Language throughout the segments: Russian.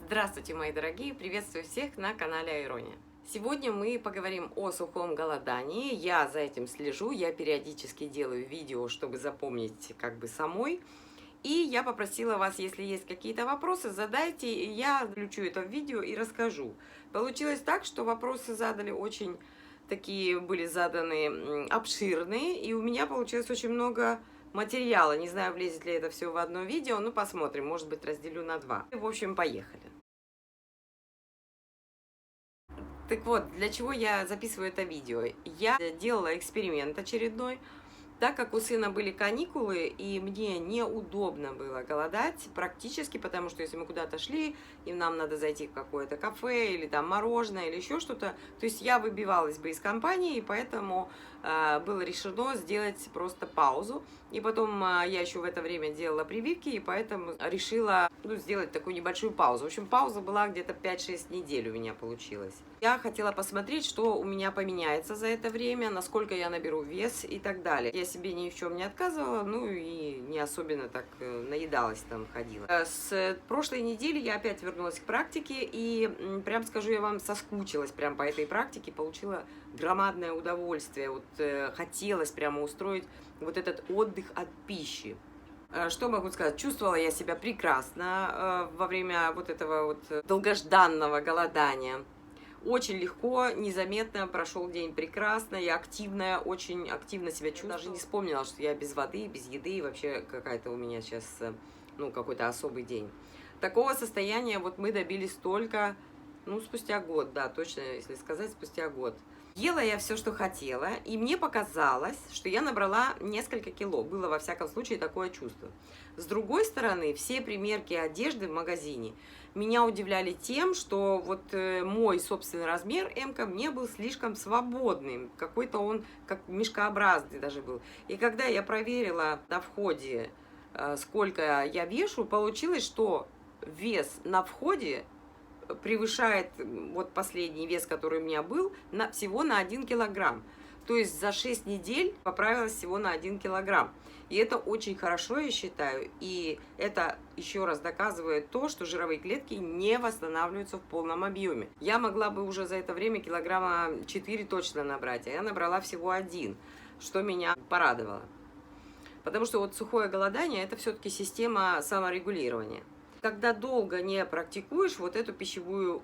Здравствуйте, мои дорогие! Приветствую всех на канале Айрония. Сегодня мы поговорим о сухом голодании. Я за этим слежу, я периодически делаю видео, чтобы запомнить самой. И я попросила вас, если есть какие-то вопросы, задайте, и я включу это в видео и расскажу. Получилось так, что вопросы задали очень такие, были заданы обширные, и у меня получилось очень много материала. Не знаю, влезет ли это все в одно видео, но посмотрим, может быть, разделю на два. В общем, поехали. Так вот, для чего я записываю это видео? Я делала эксперимент очередной, так как у сына были каникулы, и мне неудобно было голодать практически, потому что если мы куда-то шли, и нам надо зайти в какое-то кафе, или там мороженое, или еще что-то, то есть я выбивалась бы из компании, и поэтому было решено сделать просто паузу. И потом я еще в это время делала прививки, и поэтому решила сделать такую небольшую паузу. В общем, пауза была где-то 5-6 недель у меня получилось. Я хотела посмотреть, что у меня поменяется за это время, насколько я наберу вес и так далее. Я себе ни в чем не отказывала, ну и не особенно так наедалась там, ходила. С прошлой недели я опять вернулась к практике, и прям скажу, я вам соскучилась прям по этой практике, получила громадное удовольствие. Вот хотелось прямо устроить вот этот отдых от пищи. Что могу сказать? Чувствовала я себя прекрасно во время вот этого вот долгожданного голодания. Очень легко, незаметно прошел день прекрасно, я активная, очень активно себя чувствую. Даже не вспомнила, что я без воды, без еды, вообще какая-то у меня сейчас, какой-то особый день. Такого состояния вот мы добились только, спустя год, да, точно, если сказать, спустя год. Ела я все, что хотела, и мне показалось, что я набрала несколько кило. Было, во всяком случае, такое чувство. С другой стороны, все примерки одежды в магазине меня удивляли тем, что вот мой собственный размер М-ка мне был слишком свободным. Какой-то он как мешкообразный даже был. И когда я проверила на входе, сколько я вешу, получилось, что вес на входе превышает вот последний вес, который у меня был, всего на 1 килограмм. То есть за 6 недель поправилась всего на 1 килограмм. И это очень хорошо, я считаю. И это еще раз доказывает то, что жировые клетки не восстанавливаются в полном объеме. Я могла бы уже за это время килограмма 4 точно набрать, а я набрала всего 1, что меня порадовало. Потому что вот сухое голодание – это все-таки система саморегулирования. Когда долго не практикуешь вот эту пищевую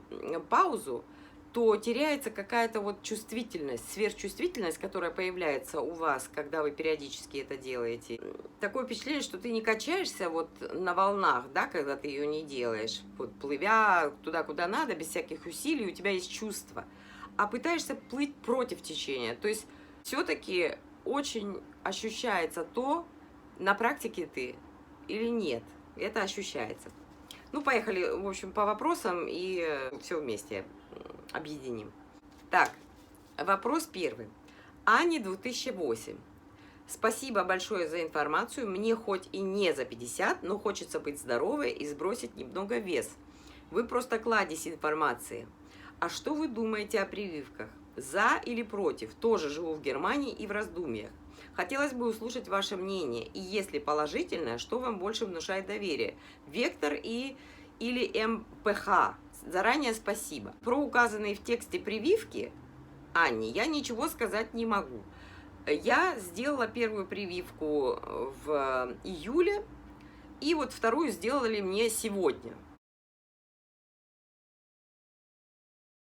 паузу, то теряется какая-то вот чувствительность, сверхчувствительность, которая появляется у вас, когда вы периодически это делаете. Такое впечатление, что ты не качаешься вот на волнах, да, когда ты ее не делаешь, вот плывя туда, куда надо, без всяких усилий, у тебя есть чувство, а пытаешься плыть против течения. То есть все-таки очень ощущается то, на практике ты или нет. Это ощущается. Поехали, в общем, по вопросам и все вместе объединим. Так, вопрос первый. Ани 2008. Спасибо большое за информацию. Мне хоть и не за 50, но хочется быть здоровой и сбросить немного вес. Вы просто кладезь информации. А что вы думаете о прививках? За или против? Тоже живу в Германии и в раздумьях. Хотелось бы услышать ваше мнение, и если положительное, что вам больше внушает доверие? Вектор или МПХ? Заранее спасибо. Про указанные в тексте прививки, Анне, я ничего сказать не могу. Я сделала первую прививку в июле, и вот вторую сделали мне сегодня.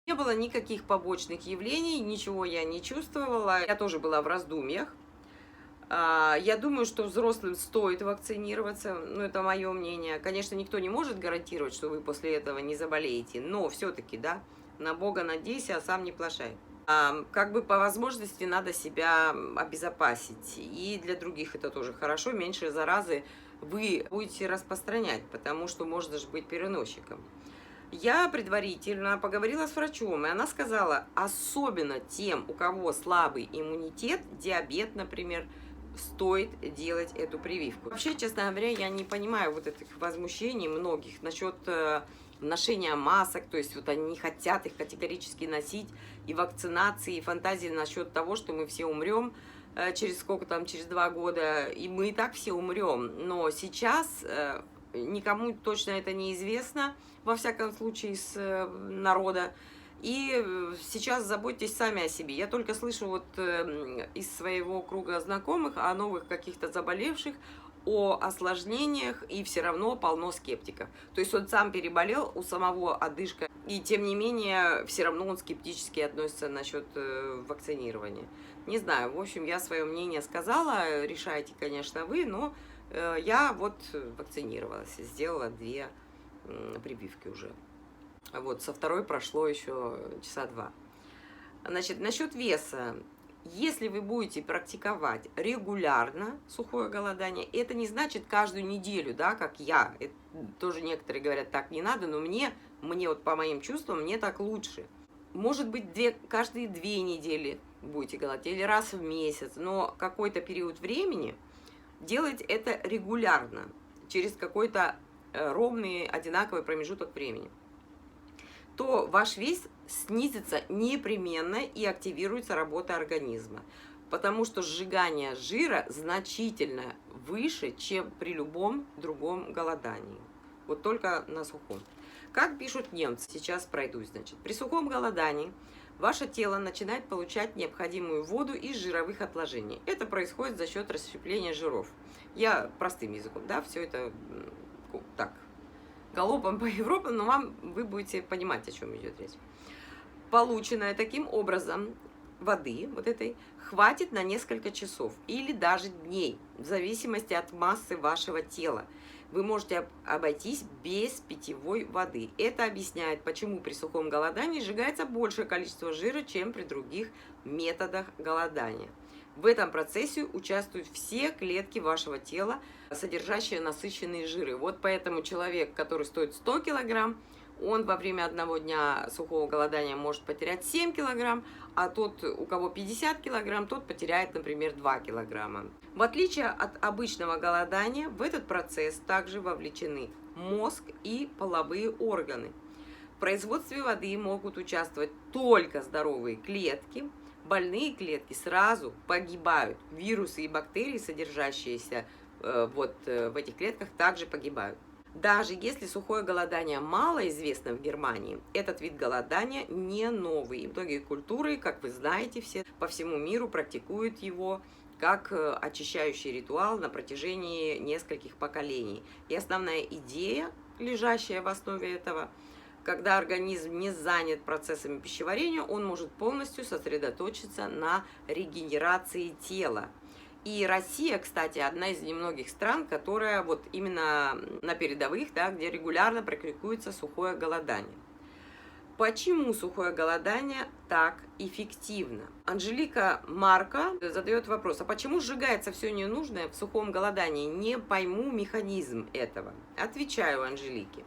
Не было никаких побочных явлений, ничего я не чувствовала. Я тоже была в раздумьях. Я думаю, что взрослым стоит вакцинироваться, это мое мнение. Конечно, никто не может гарантировать, что вы после этого не заболеете, но все-таки, да, на Бога надейся, а сам не плашай. По возможности надо себя обезопасить, и для других это тоже хорошо, меньше заразы вы будете распространять, потому что можно же быть переносчиком. Я предварительно поговорила с врачом, и она сказала, особенно тем, у кого слабый иммунитет, диабет, например, стоит делать эту прививку. Вообще, честно говоря, я не понимаю вот этих возмущений многих насчет ношения масок, то есть вот они не хотят их категорически носить, и вакцинации, и фантазии насчет того, что мы все умрем через сколько там, через 2 года, и мы и так все умрем. Но сейчас никому точно это неизвестно, во всяком случае, из народа. И сейчас заботьтесь сами о себе. Я только слышу вот из своего круга знакомых о новых каких-то заболевших, о осложнениях, и все равно полно скептиков. То есть он сам переболел, у самого одышка, и тем не менее все равно он скептически относится насчет вакцинирования. Не знаю, в общем, я свое мнение сказала, решайте, конечно, вы, но я вот вакцинировалась, сделала 2 прививки уже. Вот, со второй прошло еще часа 2. Значит, насчет веса. Если вы будете практиковать регулярно сухое голодание, это не значит каждую неделю, да, как я. Это тоже некоторые говорят, так не надо, но мне вот по моим чувствам, мне так лучше. Может быть, каждые 2 недели будете голодать или раз в месяц, но какой-то период времени делать это регулярно, через какой-то ровный, одинаковый промежуток времени, то ваш вес снизится непременно и активируется работа организма, потому что сжигание жира значительно выше, чем при любом другом голодании. Вот только на сухом. Как пишут немцы, сейчас пройдусь, значит. При сухом голодании ваше тело начинает получать необходимую воду из жировых отложений. Это происходит за счет расщепления жиров. Я простым языком, да, все это так, галопом по Европе, но вы будете понимать, о чем идет речь. Полученное таким образом воды, вот этой, хватит на несколько часов или даже дней, в зависимости от массы вашего тела. Вы можете обойтись без питьевой воды. Это объясняет, почему при сухом голодании сжигается большее количество жира, чем при других методах голодания. В этом процессе участвуют все клетки вашего тела, содержащие насыщенные жиры. Вот поэтому человек, который стоит 100 килограмм, он во время одного дня сухого голодания может потерять 7 килограмм, а тот, у кого 50 килограмм, тот потеряет, например, 2 килограмма. В отличие от обычного голодания, в этот процесс также вовлечены мозг и половые органы. В производстве воды могут участвовать только здоровые клетки. Больные клетки сразу погибают. Вирусы и бактерии, содержащиеся в этих клетках, также погибают. Даже если сухое голодание мало известно в Германии, этот вид голодания не новый. Многие культуры, как вы знаете, все по всему миру практикуют его как очищающий ритуал на протяжении нескольких поколений. И основная идея, лежащая в основе этого, когда организм не занят процессами пищеварения, он может полностью сосредоточиться на регенерации тела. И Россия, кстати, одна из немногих стран, которая вот именно на передовых, да, где регулярно практикуется сухое голодание. Почему сухое голодание так эффективно? Анжелика Марко задает вопрос, а почему сжигается все ненужное в сухом голодании? Не пойму механизм этого. Отвечаю Анжелике.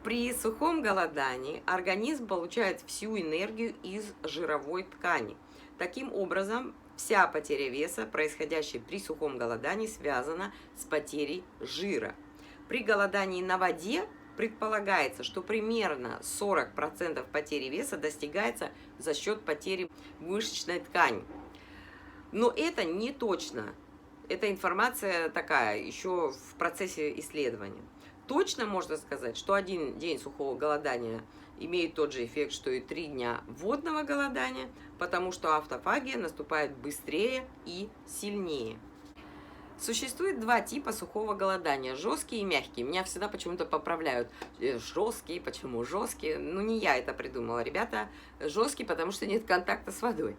При сухом голодании организм получает всю энергию из жировой ткани. Таким образом, вся потеря веса, происходящая при сухом голодании, связана с потерей жира. При голодании на воде предполагается, что примерно 40% потери веса достигается за счет потери мышечной ткани. Но это не точно. Эта информация такая, еще в процессе исследования. Точно можно сказать, что 1 день сухого голодания имеет тот же эффект, что и 3 дня водного голодания, потому что автофагия наступает быстрее и сильнее. Существует 2 типа сухого голодания – жесткий и мягкий. Меня всегда почему-то поправляют. Жесткий, почему жесткий? Ну, не я это придумала, ребята. Жесткий, потому что нет контакта с водой.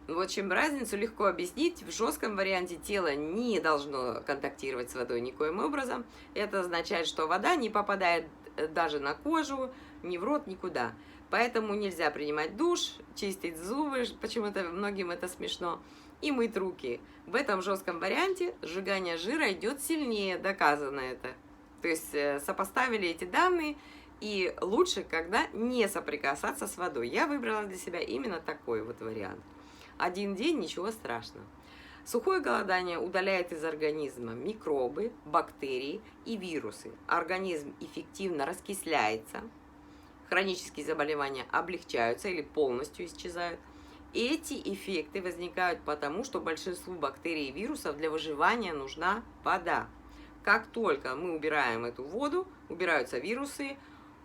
В общем, разницу легко объяснить. В жестком варианте тело не должно контактировать с водой никоим образом. Это означает, что вода не попадает даже на кожу, ни в рот, никуда. Поэтому нельзя принимать душ, чистить зубы, почему-то многим это смешно, и мыть руки. В этом жестком варианте сжигание жира идет сильнее, доказано это. То есть сопоставили эти данные, и лучше, когда не соприкасаться с водой. Я выбрала для себя именно такой вот вариант. 1 день, ничего страшного. Сухое голодание удаляет из организма микробы, бактерии и вирусы. Организм эффективно раскисляется. Хронические заболевания облегчаются или полностью исчезают. Эти эффекты возникают потому, что большинству бактерий и вирусов для выживания нужна вода. Как только мы убираем эту воду, убираются вирусы,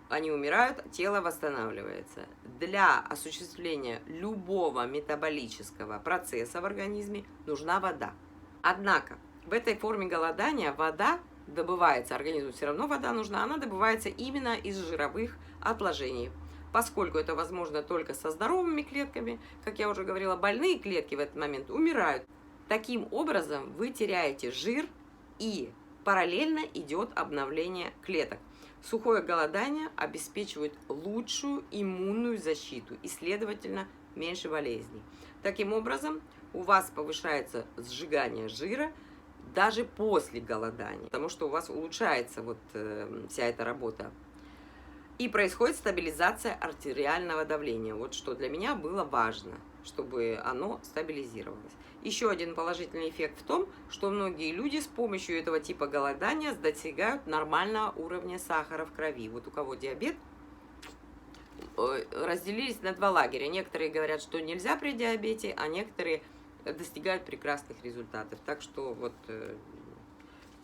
они умирают, тело восстанавливается. Для осуществления любого метаболического процесса в организме нужна вода. Однако в этой форме голодания вода добывается, организму все равно вода нужна, она добывается именно из жировых отложений. Поскольку это возможно только со здоровыми клетками, как я уже говорила, больные клетки в этот момент умирают. Таким образом вы теряете жир, и параллельно идет обновление клеток. Сухое голодание обеспечивает лучшую иммунную защиту и, следовательно, меньше болезней. Таким образом, у вас повышается сжигание жира даже после голодания, потому что у вас улучшается вся эта работа. И происходит стабилизация артериального давления. Вот что для меня было важно, чтобы оно стабилизировалось. Еще один положительный эффект в том, что многие люди с помощью этого типа голодания достигают нормального уровня сахара в крови. Вот у кого диабет, разделились на два лагеря. Некоторые говорят, что нельзя при диабете, а некоторые достигают прекрасных результатов. Так что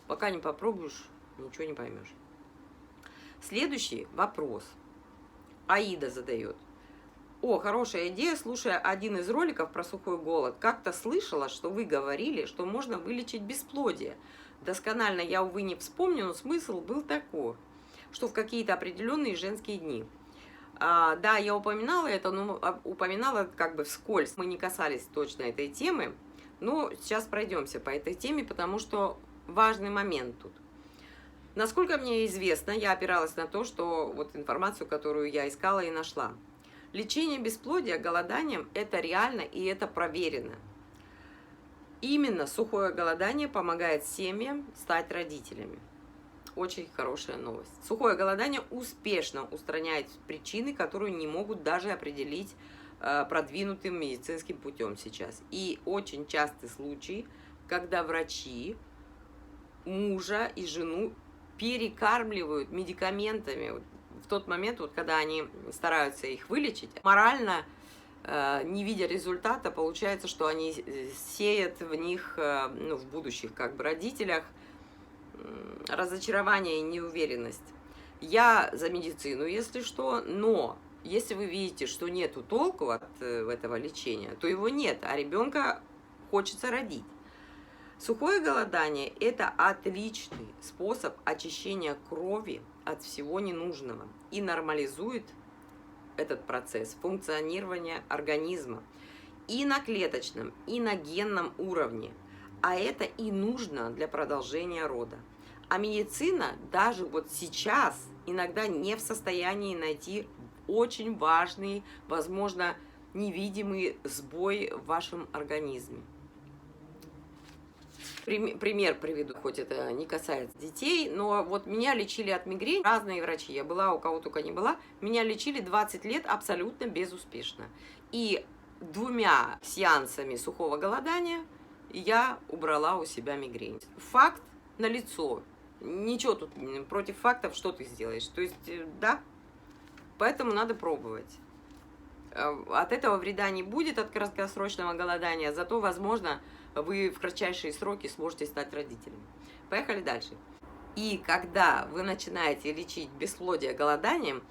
пока не попробуешь, ничего не поймешь. Следующий вопрос. Аида задает. О, хорошая идея. Слушая один из роликов про сухой голод, как-то слышала, что вы говорили, что можно вылечить бесплодие. Досконально я, увы, не вспомню, но смысл был такой, что в какие-то определенные женские дни. Да, я упоминала это, но упоминала как бы вскользь. Мы не касались точно этой темы, но сейчас пройдемся по этой теме, потому что важный момент тут. Насколько мне известно, я опиралась на то, что информацию, которую я искала и нашла. Лечение бесплодия голоданием – это реально и это проверено. Именно сухое голодание помогает семьям стать родителями. Очень хорошая новость. Сухое голодание успешно устраняет причины, которые не могут даже определить продвинутым медицинским путем сейчас. И очень частый случай, когда врачи мужа и жену перекармливают медикаментами в тот момент, когда они стараются их вылечить. Морально, не видя результата, получается, что они сеют в них, в будущих родителях, разочарование и неуверенность. Я за медицину, если что, но если вы видите, что нету толку от этого лечения, то его нет, а ребенка хочется родить. Сухое голодание – это отличный способ очищения крови от всего ненужного и нормализует этот процесс функционирования организма и на клеточном, и на генном уровне. А это и нужно для продолжения рода. А медицина даже сейчас иногда не в состоянии найти очень важный, возможно, невидимый сбой в вашем организме. Пример приведу, хоть это не касается детей, но меня лечили от мигрени разные врачи, я была, у кого только не была, меня лечили 20 лет абсолютно безуспешно. И 2 сеансами сухого голодания я убрала у себя мигрень. Факт налицо, ничего тут против фактов, что ты сделаешь, то есть, да, поэтому надо пробовать. От этого вреда не будет, от краткосрочного голодания, зато, возможно, вы в кратчайшие сроки сможете стать родителями. Поехали дальше. И когда вы начинаете лечить бесплодие голоданием,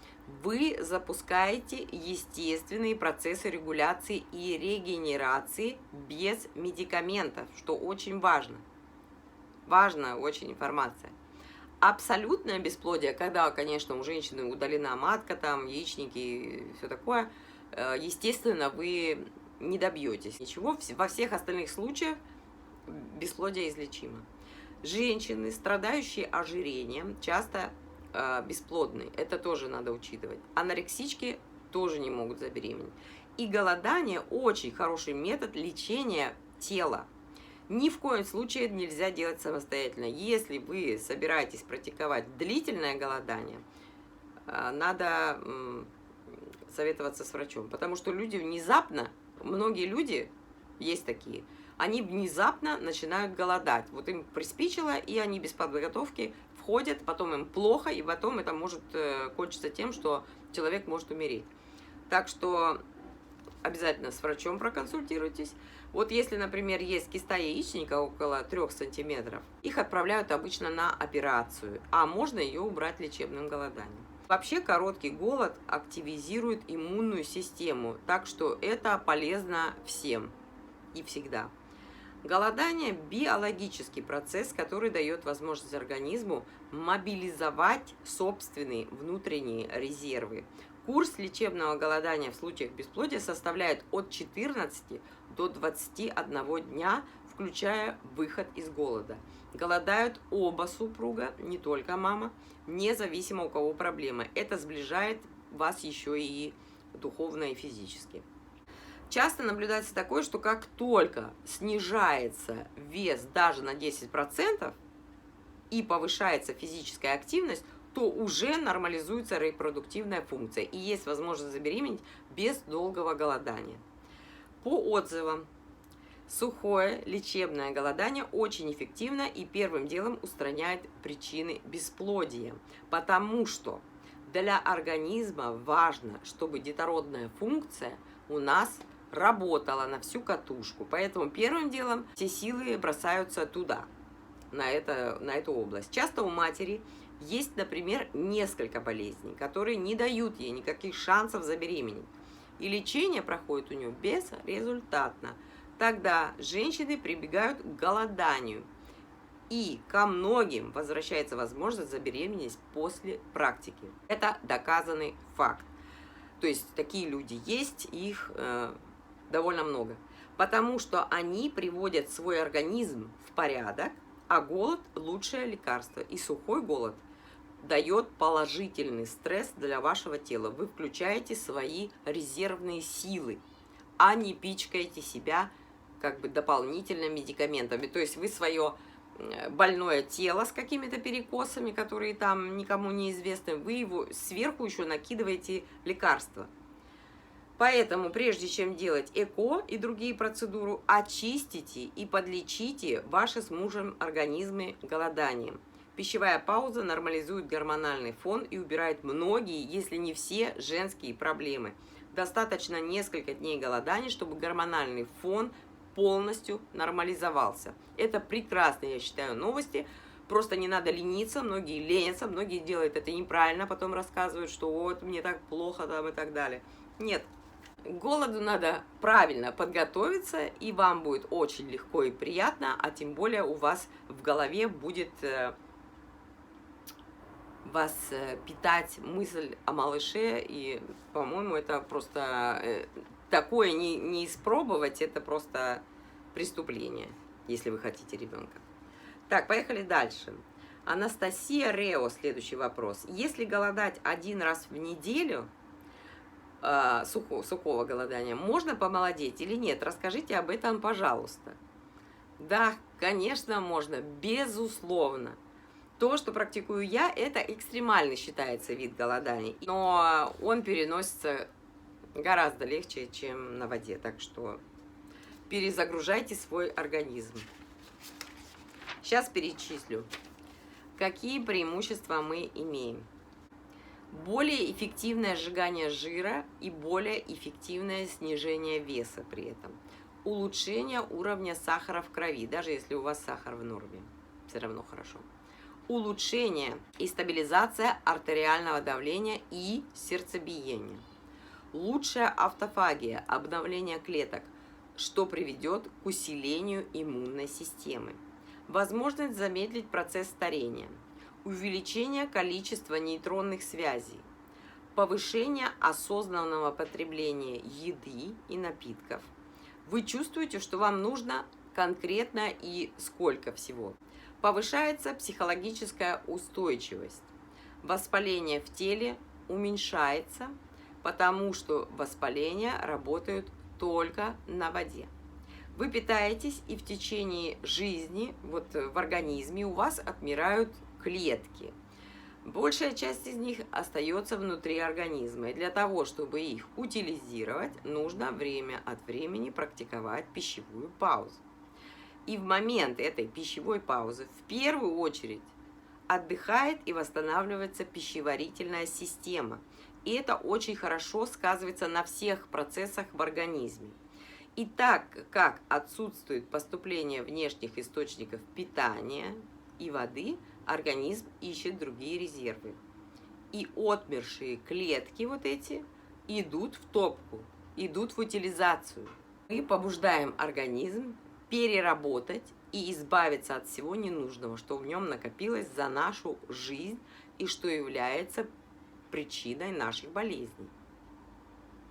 вы запускаете естественные процессы регуляции и регенерации без медикаментов, что очень важно. Важная очень информация. Абсолютное бесплодие, когда, конечно, у женщины удалена матка, яичники и все такое, естественно, вы не добьетесь ничего. Во всех остальных случаях бесплодие излечимо. Женщины, страдающие ожирением, часто бесплодны. Это тоже надо учитывать. Анорексички тоже не могут забеременеть. И голодание очень хороший метод лечения тела. Ни в коем случае нельзя делать самостоятельно. Если вы собираетесь практиковать длительное голодание, надо советоваться с врачом. Потому что люди внезапно, многие люди, есть такие, они внезапно начинают голодать. Им приспичило, и они без подготовки входят, потом им плохо, и потом это может кончиться тем, что человек может умереть. Так что обязательно с врачом проконсультируйтесь. Вот если, например, есть киста яичника около 3 сантиметров, их отправляют обычно на операцию, а можно ее убрать лечебным голоданием. Вообще короткий голод активизирует иммунную систему, так что это полезно всем и всегда. Голодание – биологический процесс, который дает возможность организму мобилизовать собственные внутренние резервы. Курс лечебного голодания в случаях бесплодия составляет от 14 до 21 дня, включая выход из голода. Голодают оба супруга, не только мама, независимо у кого проблемы. Это сближает вас еще и духовно и физически. Часто наблюдается такое, что как только снижается вес даже на 10% и повышается физическая активность, то уже нормализуется репродуктивная функция и есть возможность забеременеть без долгого голодания. По отзывам, сухое лечебное голодание очень эффективно и первым делом устраняет причины бесплодия, потому что для организма важно, чтобы детородная функция у нас работала на всю катушку. Поэтому первым делом все силы бросаются туда, на эту область. Часто у матери есть, например, несколько болезней, которые не дают ей никаких шансов забеременеть. И лечение проходит у нее безрезультатно. Тогда женщины прибегают к голоданию. И ко многим возвращается возможность забеременеть после практики. Это доказанный факт. То есть такие люди есть, их довольно много. Потому что они приводят свой организм в порядок, а голод – лучшее лекарство. И сухой голод дает положительный стресс для вашего тела. Вы включаете свои резервные силы, а не пичкаете себя как бы дополнительными медикаментами. То есть вы свое больное тело с какими-то перекосами, которые там никому не известны, вы его сверху еще накидываете лекарства. Поэтому, прежде чем делать ЭКО и другие процедуры, очистите и подлечите ваши с мужем организмы голоданием. Пищевая пауза нормализует гормональный фон и убирает многие, если не все, женские проблемы. Достаточно несколько дней голодания, чтобы гормональный фон полностью нормализовался. Это прекрасные, я считаю, новости. Просто не надо лениться, многие ленятся, многие делают это неправильно, потом рассказывают, что вот мне так плохо там и так далее. Нет. К голоду надо правильно подготовиться, и вам будет очень легко и приятно, а тем более у вас в голове будет вас питать мысль о малыше, и, по-моему, это просто такое не испробовать, это просто преступление, если вы хотите ребенка. Так, поехали дальше. Анастасия Рео, следующий вопрос. Если голодать 1 раз в неделю, сухого голодания, можно помолодеть или нет? Расскажите об этом, пожалуйста. Да, конечно, можно, безусловно. То, что практикую я, это экстремальный считается вид голодания, но он переносится гораздо легче, чем на воде, так что перезагружайте свой организм. Сейчас перечислю, какие преимущества мы имеем. Более эффективное сжигание жира и более эффективное снижение веса при этом. Улучшение уровня сахара в крови, даже если у вас сахар в норме, все равно хорошо. Улучшение и стабилизация артериального давления и сердцебиения. Лучшая автофагия, обновление клеток, что приведет к усилению иммунной системы. Возможность замедлить процесс старения. Увеличение количества нейтронных связей, повышение осознанного потребления еды и напитков. Вы чувствуете, что вам нужно конкретно и сколько всего. Повышается психологическая устойчивость. Воспаление в теле уменьшается, потому что воспаления работают только на воде. Вы питаетесь, и в течение жизни в организме у вас отмирают клетки. Большая часть из них остается внутри организма. И для того, чтобы их утилизировать, нужно время от времени практиковать пищевую паузу. И в момент этой пищевой паузы в первую очередь отдыхает и восстанавливается пищеварительная система. и это очень хорошо сказывается на всех процессах в организме. И так как отсутствует поступление внешних источников питания и воды, организм ищет другие резервы. И отмершие клетки вот эти идут в топку, идут в утилизацию. Мы побуждаем организм переработать и избавиться от всего ненужного, что в нем накопилось за нашу жизнь и что является причиной наших болезней.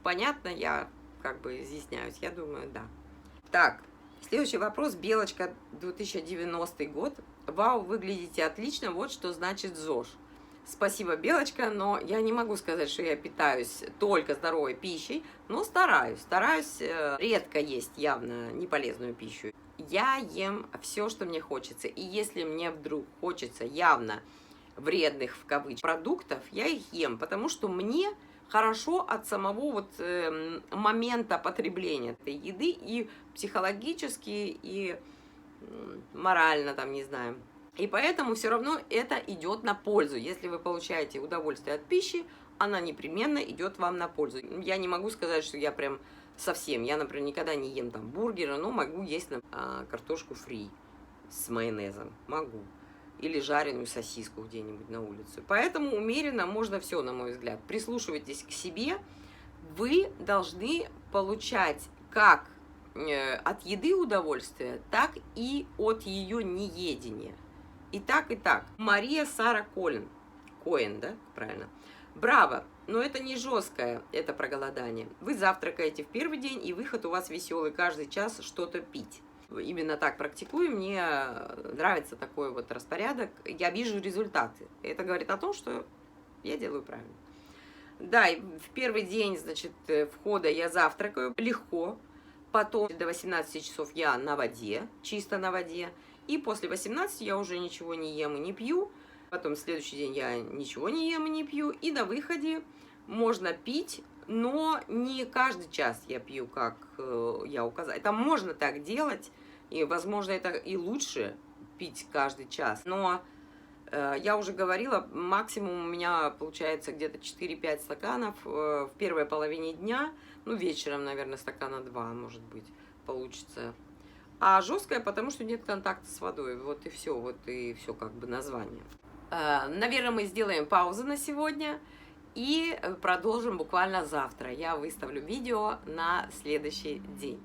Понятно, я как бы изъясняюсь, я думаю, да. Так, следующий вопрос. Белочка, 2090 год. Вау, выглядите отлично, вот что значит ЗОЖ. Спасибо, Белочка, но я не могу сказать, что я питаюсь только здоровой пищей, но стараюсь редко есть явно неполезную пищу. Я ем все, что мне хочется, и если мне вдруг хочется явно вредных, в кавычках, продуктов, я их ем, потому что мне хорошо от самого вот момента потребления этой еды и психологически, и морально, там, не знаю. И поэтому все равно это идет на пользу. Если вы получаете удовольствие от пищи, она непременно идет вам на пользу. Я не могу сказать, что я прям совсем. Я, например, никогда не ем там бургеры, но могу есть картошку фри с майонезом. Могу. Или жареную сосиску где-нибудь на улице. Поэтому умеренно можно все, на мой взгляд. Прислушивайтесь к себе. Вы должны получать как от еды удовольствие, так и от ее неедения. И так, и так. Мария Сара Коэн, да, правильно? Браво! Но это не жесткое, это проголодание. Вы завтракаете в первый день, и выход у вас веселый, каждый час что-то пить. Именно так практикую, мне нравится такой вот распорядок, я вижу результаты. Это говорит о том, что я делаю правильно. Да, и в первый день, значит, входа я завтракаю легко, потом до 18 часов я на воде, чисто на воде, и после 18 я уже ничего не ем и не пью, потом в следующий день я ничего не ем и не пью, и на выходе можно пить, но не каждый час я пью, как я указала. Это можно так делать, и, возможно, это и лучше пить каждый час. Но я уже говорила, максимум у меня получается где-то 4-5 стаканов в первой половине дня. Ну, вечером, наверное, стакана 2, может быть, получится. А жесткое, потому что нет контакта с водой. Вот и все как бы название. Наверное, мы сделаем паузу на сегодня. И продолжим буквально завтра. Я выставлю видео на следующий день.